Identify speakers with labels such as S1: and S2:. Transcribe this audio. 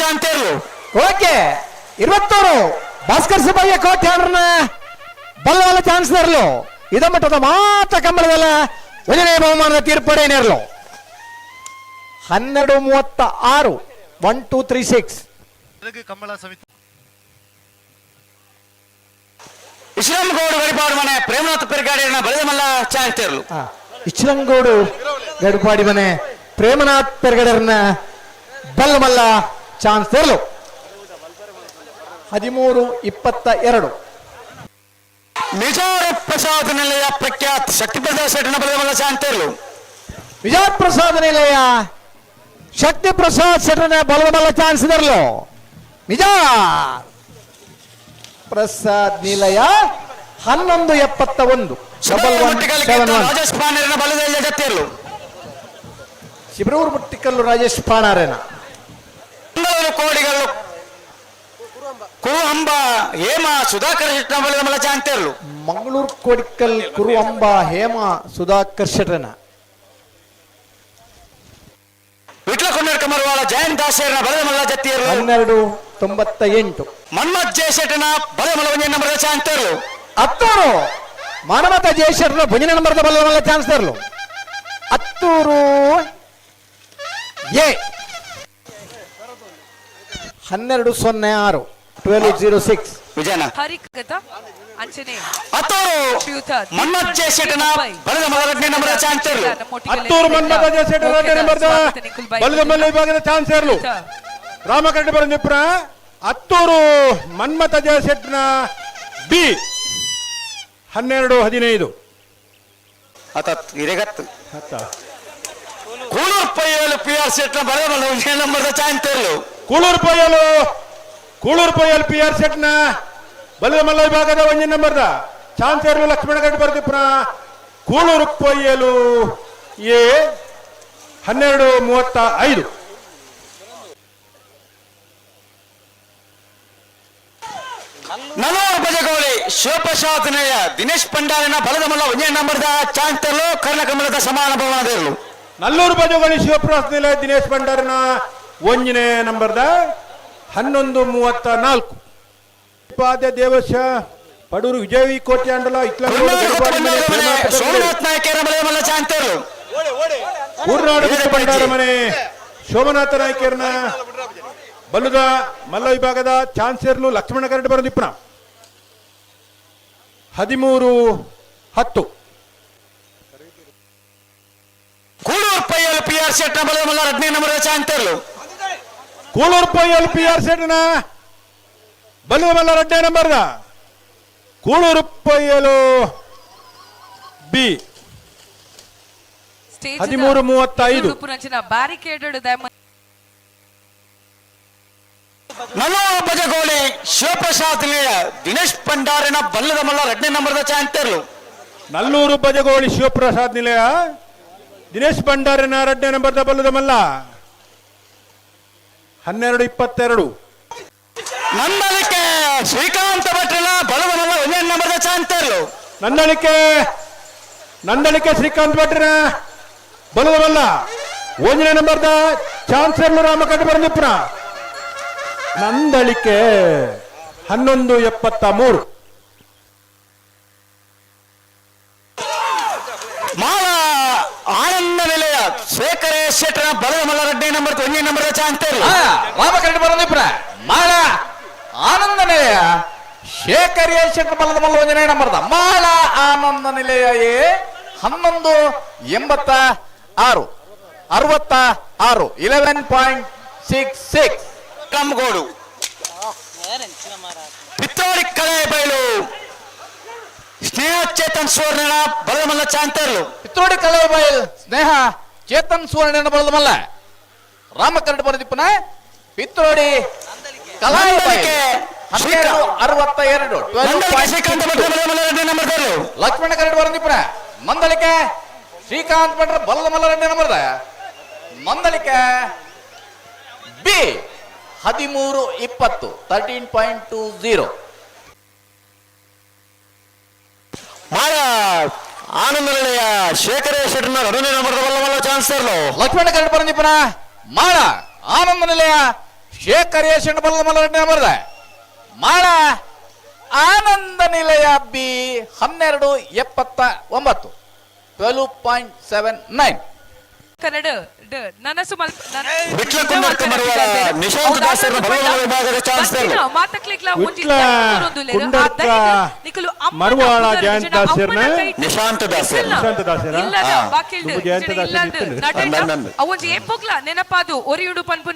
S1: ಚಾಂತೇರು.
S2: Okay 22 Bhaskar Subbaiah ಕೋಟೆ ಅವ್ರನ್ನ ಬಲ್ಲವಲ್ಲ chance ಇರಲು ಇದ ಮಟ್ಟದ ಮಾತ್ರ ಕಂಬಳದಲ್ಲ ಒಂದನೇ ಬಹುಮಾನದ ತೀರ್ಪಡೆ ನೇರಲು 12:36 1 2 3 6
S3: ಕಂಬಳ ಸಮಿತಿ
S1: ಇಶ್ರಂಗೋಡು ಗಡಿಪಾಡು ಮನೆ ಪ್ರೇಮನಾಥ್ ಪೆರ್ಗಾಡಿಯನ್ನ ಬಲದಮಲ್ಲ ಚಾಂತೇರ್ಲು.
S2: ಇಚ್ರಂಗೋಡು ಗಡಿಪಾಡಿ ಮನೆ ಪ್ರೇಮನಾಥ್ ಪೆರ್ಗಡರ್ನ ಬಲ್ಲಮಲ್ಲ ಚಾನ್ಸ್ ತೆರಲು 13:22
S1: ನಿಜಾರ ಪ್ರಸಾದ್ ನಿಲಯ ಪ್ರಖ್ಯಾತ್ ಶಕ್ತಿ ಪ್ರಸಾದ್ ಶೆಟ್ಟನ ಬಲದಮಲ್ಲ ಚಾಂತೇರ್ಲು.
S2: ವಿಜಯ ಪ್ರಸಾದ್ ನಿಲಯ ಶಕ್ತಿ ಪ್ರಸಾದ್ ಶೆಟ್ಟನ ಬಲದಮಲ್ಲ ಚಾನ್ಸ್ ತೆರಲು ನಿಜ ಪ್ರಸಾದ್ ನಿಲಯ 11:71
S1: ರಾಜೇಶ್ ಪಾಂಡೇರನ ಬಲದಲ್ಲಿ ಜತೆಯರ್ಲು.
S2: ಶಿಬ್ರೂರು ಮುಟ್ಟಿಕಲ್ಲು ರಾಜೇಶ್ ಪಾಣಾರೇನ
S1: ಮಂಗಳೂರು ಕೋಡಿಗಳು ಕುರುಹಂಬ ಹೇಮ ಸುಧಾಕರ್ ಶೆಟ್ಟನ ಬಲದಮಲ್ಲ ಚಾಂತೇರ್ಲು.
S2: ಮಂಗಳೂರು ಕೋಡಿಕಲ್ ಕುರುವಂಬ ಹೇಮ ಸುಧಾಕರ್ ಶೆಟ್ಟನ
S1: ವಿಟ್ಲ ಕೊಂಡರ್ಕ ಮರುವಾಳ ಜಯಂತ್ ದಾಸೇರನ ಬಲದಮಲ್ಲ ಜತೆಯರ್ಲು.
S2: 12:98
S1: ಮನ್ಮಥ್ ಜಯ ಶೆಟ್ಟನ ಬಲದಮಲ್ಲ ಒಂದೇ ನಂಬರ್ ಚಾಂತೇರ್ಲು.
S2: 10 ಮಾನವತ ಜಯಶೆಟ್ಟರ ಭುಜನ ನಂಬರ್ದ ಬಲ್ಲವಲ್ಲ ಚಾನ್ಸ್ ತರಲು 10 ಎ 12:06 12:06
S1: ವಿಜಯನ
S4: ಹರಿಕತ ಅಂಚನೆ
S1: ಮನ್ಮಥ್ ಜಯ ಶೆಟ್ಟನ ಬಲದಮಲ್ಲ ಎರಡನೇ ನಂಬರ್ ಚಾಂತೇರ್ಲು.
S2: 10 ಮನ್ಮಥ ಜಯಶೆಟ್ಟರ ಎರಡನೇ ನಂಬರ್ದ ಬಲ್ಲದಮಲ್ಲ ವಿಭಾಗದ ಚಾನ್ಸ್ ಇರಲು ರಾಮಕರಣ ಬರಂದಿಪುರ 10 ಮನ್ಮಥ ಜಯಶೆಟ್ಟನ ಬಿ 12:15
S1: ಇರೆಗತ್ತು ಕೂಳೂರು ಪಯ್ಯಲು ಪಿ ಆರ್ ಶೆಟ್ನ ಬಲದಮಲ್ಲ ಒಂದೇ ನಂಬರ್ ಚಾಂತೇರ್ಲು.
S2: ಕೂಳೂರು ಪೊಯ್ಯಲ್ ಪಿ ಆರ್ ಸೆಟ್ನ ಬಲದಮಲ್ಲ ವಿಭಾಗದ ಒಂದೇ ನಂಬರ್ದ ಚಾನ್ಸ್ ಇರಲು ಲಕ್ಷ್ಮಣ ಗಡ್ಡ ಬರ್ದಿಪ್ಪ ಕೂಳೂರು ಪೊಯ್ಯಲು ಎ 12:35
S1: ನಲ್ಲೂರು ಬಜಗೋಳಿ ಶಿವಪ್ರಸಾದ್ ನಿಲಯ ದಿನೇಶ್ ಪಂಡಾರಿನ ಬಲದಮಲ್ಲ ಒಂದೇ ನಂಬರ್ದ ಚಾಂತೇರ್ಲು ಕರ್ಣಕಮಲದ ಸಮಾನ ಭವನದೇರ್ಲು.
S2: ನಲ್ಲೂರು ಬಜಗೋಳಿ ಶಿವಪ್ರಸಾದ್ ನಿಲಯ ದಿನೇಶ್ ಭಂಡಾರನ ಒಂಜನೇ ನಂಬರ್ದ 11:34 ಪಾದ್ಯ ದೇವಶ ಪಡೂರು ವಿಜಯ ಕೋಟೆ ಅಂಡಲ
S1: ಸೋಮನಾಥ್ ನಾಯಕರ ಬಲದಮಲ್ಲ ಚಾಂತೇರ್ಲು.
S2: ಊರ್ನಾಡು ಭಂಡಾರ ಮನೆ ಸೋಮನಾಥ ನಾಯಕರನ ಬಲ್ಲುದ ಮಲ್ಲ ವಿಭಾಗದ ಚಾನ್ಸರ್ಲು ಲಕ್ಷ್ಮಣ ಕರಡು ಬರೋದಿಪ್ಪನ 13:10
S1: ಕೂಳೂರು ಪಯ್ಯಲು ಪಿ ಆರ್ ಶೆಟ್ನ ಬಲದಮಲ್ಲ ಎರಡನೇ ನಂಬರ್ ಚಾಂತೇರ್ಲು.
S2: ಕೂಳೂರು ಪೊಯ್ಯಲ್ ಪಿ ಆರ್ ಸೆಟ್ನ ಬಲ್ಲದಮಲ್ಲ ಎರಡನೇ ನಂಬರ್ದ ಕೂಳೂರು ಪೊಯ್ಯಲು ಬಿ 13:35
S4: ಬ್ಯಾರಿಕೇಡೆಡ್
S1: ನಲ್ಲೂರು ಬಜಗೋಳಿ ಶಿವಪ್ರಸಾದ್ ನಿಲಯ ದಿನೇಶ್ ಪಂಡಾರಿನ ಬಲ್ಲದಮಲ್ಲ ಎರಡನೇ ನಂಬರ್ದ ಚಾಂತೇರ್ಲು.
S2: ನಲ್ಲೂರು ಬಜಗೋಳಿ ಶಿವಪ್ರಸಾದ್ ನಿಲಯ ದಿನೇಶ್ ಭಂಡಾರಿನ ಎರಡನೇ ನಂಬರ್ದ ಬಲ್ಲದಮಲ್ಲ 12:22
S1: ನಂದಳಿಕೆ ಶ್ರೀಕಾಂತ ಭಟ್ರನ ಬಲದಮಲ್ಲ ಒಂದೇ ನಂಬರ್ದ ಚಾಂತೇರ್ಲು.
S2: ನಂದಳಿಕೆ ಶ್ರೀಕಾಂತ್ ಭಟ್ರನ ಬಲ್ಲದಮಲ್ಲ ಒಂದನೇ ನಂಬರ್ದ ಚಾನ್ಸರ್ಲು ರಾಮಕಂಠ ಬರಂದಿಪ್ಪನ ನಂದಳಿಕೆ 11:73
S1: ಮಾಳ ಆನಂದ ನಿಲಯ ಶೇಖರ ಶೆಟ್ಟರ ಬಲದಮಲ್ಲ ಎರಡನೇ ನಂಬರ್ ಒಂದೇ ನಂಬರ್ ಚಾಂತೇರ್ಲು.
S2: ರಾಮಕಂಠ ಬರಂದಿಪ್ಪನ ಮಾಳ ಆನಂದ ನಿಲಯ ಶೇಖರ್ ಶೆಟ್ಟರ ಬಲ್ಲದಮಲ್ಲ ಒಂದನೇ ನಂಬರ್ದ ಮಾಳ ಆನಂದ ನಿಲಯ 11:86 66 11.66
S1: ಕಮ್ಮಗೋಡು ಪಿತ್ತೋಡಿ ಕಲೆ ಬಯಲು ಸ್ನೇಹ ಚೇತನ್ ಸುವರ್ಣ ಬಲದಮಲ್ಲ ಚಾಂತೇರ್ಲು.
S2: ಪಿತ್ರೋಡಿ ಕಲೆ ಬಯಲ್ ಸ್ನೇಹ ಚೇತನ್ ಸುವರ್ಣ ಬಲದಮಲ್ಲ ರಾಮಕರಣ ಬರದಿಪ್ಪನ ಪಿತ್ರೋಡಿ ಕಲಾಯ
S1: ನಂದಳಿಕೆ
S2: 62
S1: ಶ್ರೀಕಾಂತ ಭಟ್ರ ಬಲದಮಲ್ಲ ಎರಡನೇ ನಂಬರ್ ತೇರ್ಲು.
S2: ಲಕ್ಷ್ಮಣ ಕರಡು ಬರಂದಿಪ್ಪನ ಮಂದಳಿಕೆ ಶ್ರೀಕಾಂತ್ ಭಟ್ರ ಬಲ್ಲದಮಲ್ಲ ಎರಡನೇ ನಂಬರ್ದ ಮಂದಳಿಕೆ ಬಿ 13:20 13.20
S1: ಮಾಳ ಆನಂದ ನಿಲಯ ಶೇಖರ ಶೆಟ್ಟರ್ನ ಎರಡನೇ ನಂಬರ್ ಬಲ್ಲದಮಲ್ಲ ಚಾನ್ಸರ್ಲು.
S2: ಲಕ್ಷ್ಮಣ ಕರಡು ಬರಂದಿಪ್ಪನ ಮಾಳ ಆನಂದ ನಿಲಯ
S3: ಶೇಖರ್ ಯಶಂಡ್ ಬಲ್ಲದ ಮಲ್ಲ 2ನೇ ನಂಬರ್ದ ಮಾಳ ಆನಂದ ನಿಲಯ ಬಿ 1279 12.79.
S4: ಕನ್ನಡ ಡ ನನಸು ಮಲ್ಪ
S1: ವಿಟ್ಲ ಕುಂದರ್ಕ ಮರುವಾರ ನಿಶಾಂತ್ ದಾಸರ ಬಲಗಲ ವಿಭಾಗದ ಚಾನ್ಸರ್
S4: ಮಾತಕ್ಲಿಕ್ಲ
S2: ವಿಟ್ಲ ಕುಂದರ್ಕ ಮರುವಾಳ ಜಯಂತ ದಾಸರ್ನ
S1: ನಿಶಾಂತ್ ದಾಸರ್
S4: ಇಲ್ಲ ಬಾಕಿ
S2: ಜಯಂತ ದಾಸರ್ ಇತ್ತು
S4: ಅವೊಂದು ಏಪೋಗ್ಲ ನೆನಪಾದು ಒರಿಯುಡು ಪನ್ಪುನ